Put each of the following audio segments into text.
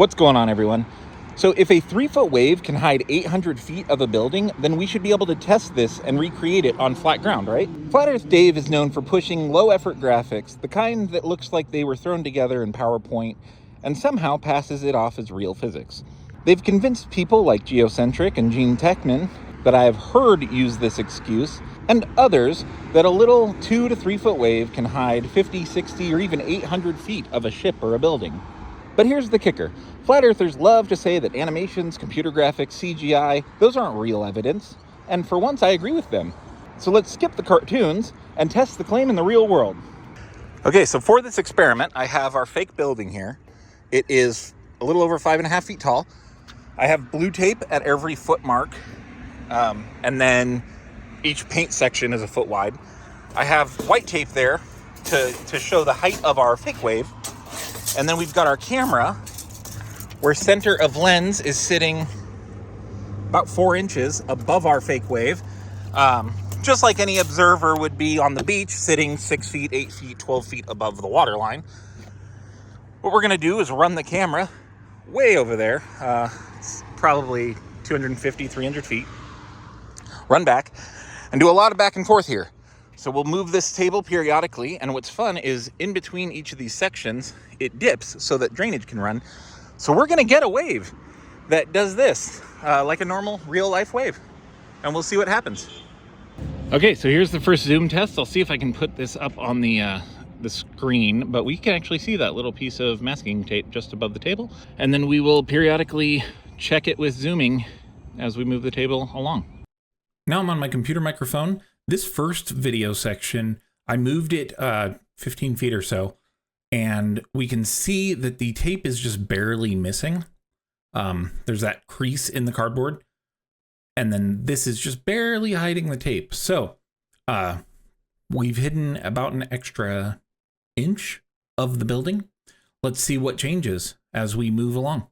What's going on, everyone? So if a 3-foot wave can hide 800 feet of a building, then we should be able to test this and recreate it on flat ground, right? Flat Earth Dave is known for pushing low-effort graphics, the kind that looks like they were thrown together in PowerPoint, and somehow passes it off as real physics. They've convinced people like Geocentric and Gene Techman that I have heard use this excuse, and others that a little 2 to 3 foot wave can hide 50, 60, or even 800 feet of a ship or a building. But here's the kicker. Flat Earthers love to say that animations, computer graphics, CGI, those aren't real evidence. And for once, I agree with them. So let's skip the cartoons and test the claim in the real world. Okay, so for this experiment, I have our fake building here. It is a little over 5.5 feet tall. I have blue tape at every foot mark. And then each paint section is a foot wide. I have white tape there to show the height of our fake wave. And then we've got our camera where center of lens is sitting about 4 inches above our fake wave. Just like any observer would be on the beach, sitting 6 feet, 8 feet, 12 feet above the water line. What we're gonna do is run the camera way over there. It's probably 250, 300 feet. Run back and do a lot of back and forth here. So we'll move this table periodically, and what's fun is in between each of these sections, it dips so that drainage can run. So we're gonna get a wave that does this, like a normal real life wave, and we'll see what happens. Okay, so here's the first zoom test. I'll see if I can put this up on the screen, but we can actually see that little piece of masking tape just above the table, and then we will periodically check it with zooming as we move the table along. Now I'm on my computer microphone. This first video section, I moved it 15 feet or so, and we can see that the tape is just barely missing. There's that crease in the cardboard, and then this is just barely hiding the tape. So we've hidden about an extra inch of the building. Let's see what changes as we move along.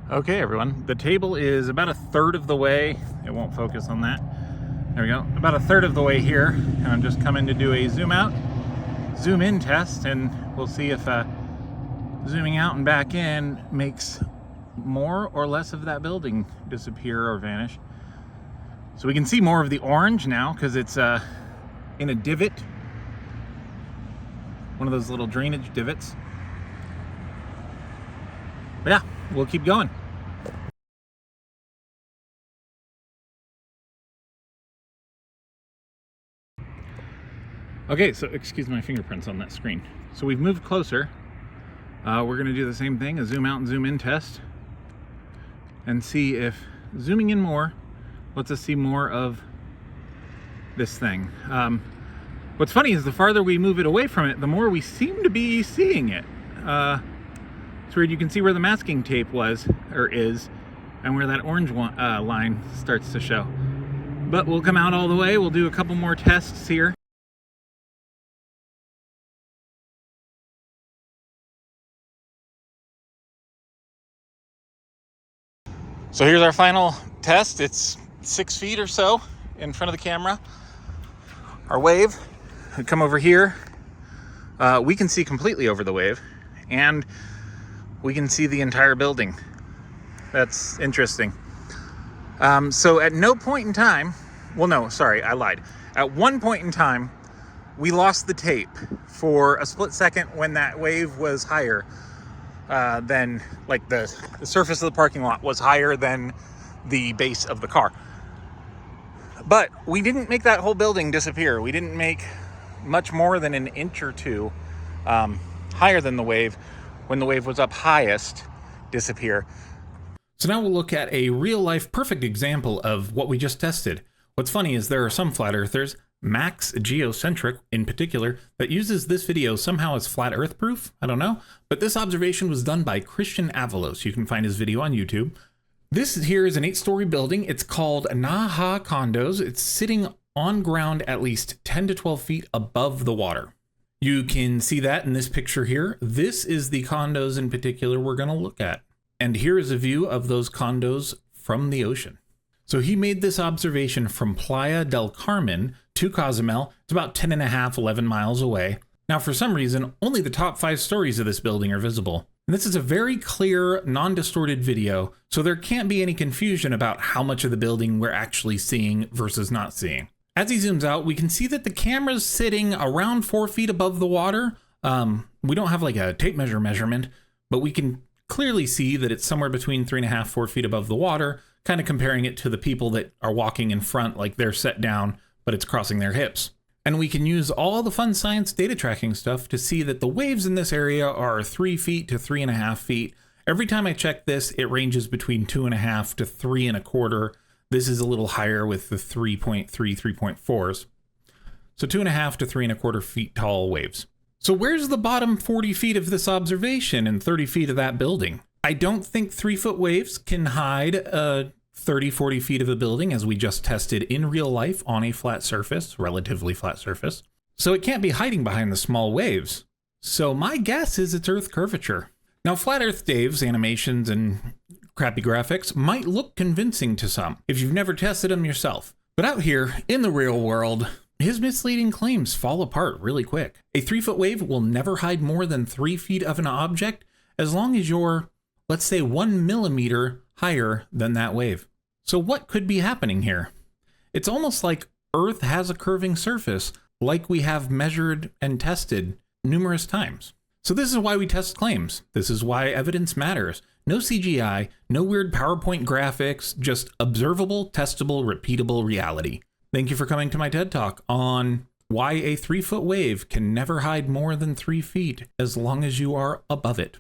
Okay, everyone, the table is about 1/3 of the way. It won't focus on that. There we go. About 1/3 of the way here. And I'm just coming to do a zoom out, zoom in test, and we'll see if zooming out and back in makes more or less of that building disappear or vanish. So we can see more of the orange now because it's in a divot, one of those little drainage divots. But yeah, we'll keep going. Okay, so excuse my fingerprints on that screen. So we've moved closer. We're gonna do the same thing, a zoom out and zoom in test, and see if zooming in more lets us see more of this thing. What's funny is the farther we move it away from it, the more we seem to be seeing it. It's weird, you can see where the masking tape was, or is, and where that orange one, line starts to show. But we'll come out all the way, we'll do a couple more tests here. So here's our final test. It's 6 feet or so in front of the camera. Our wave, we come over here. We can see completely over the wave, and we can see the entire building. That's interesting. So at no point in time, well, no, sorry, I lied. At one point in time, we lost the tape for a split second when that wave was higher than, like the surface of the parking lot was higher than the base of the car. But we didn't make that whole building disappear. We didn't make much more than an inch or two higher than the wave when the wave was up highest disappear. So now we'll look at a real life perfect example of what we just tested. What's funny is there are some flat earthers, Max Geocentric in particular, that uses this video somehow as flat earth proof. I don't know, but this observation was done by Christian Avalos. You can find his video on YouTube. This here is an 8-story building. It's called Naha Condos. It's sitting on ground at least 10 to 12 feet above the water. You can see that in this picture here. This is the condos in particular we're going to look at. And here is a view of those condos from the ocean. So he made this observation from Playa del Carmen to Cozumel. It's about 10.5, 11 miles away. Now, for some reason, only the top 5 stories of this building are visible. And this is a very clear, non-distorted video, so there can't be any confusion about how much of the building we're actually seeing versus not seeing. As he zooms out, we can see that the camera's sitting around 4 feet above the water. We don't have like a tape measure measurement, but we can clearly see that it's somewhere between 3.5, 4 feet above the water, kind of comparing it to the people that are walking in front, like they're set down, but it's crossing their hips. And we can use all the fun science data tracking stuff to see that the waves in this area are 3 feet to 3.5 feet. Every time I check this, it ranges between 2.5 to 3.25. This is a little higher with the 3.3, 3.4s. So 2.5 to 3.25 feet tall waves. So where's the bottom 40 feet of this observation and 30 feet of that building? I don't think 3-foot waves can hide 30, 40 feet of a building, as we just tested in real life on a flat surface, relatively flat surface. So it can't be hiding behind the small waves. So my guess is it's Earth curvature. Now, Flat Earth Dave's animations and crappy graphics might look convincing to some if you've never tested them yourself. But out here in the real world, his misleading claims fall apart really quick. A 3-foot wave will never hide more than 3 feet of an object as long as you're, let's say, 1 millimeter higher than that wave. So what could be happening here? It's almost like Earth has a curving surface, like we have measured and tested numerous times. So this is why we test claims. This is why evidence matters. No CGI, no weird PowerPoint graphics, just observable, testable, repeatable reality. Thank you for coming to my TED Talk on why a 3-foot wave can never hide more than 3 feet as long as you are above it.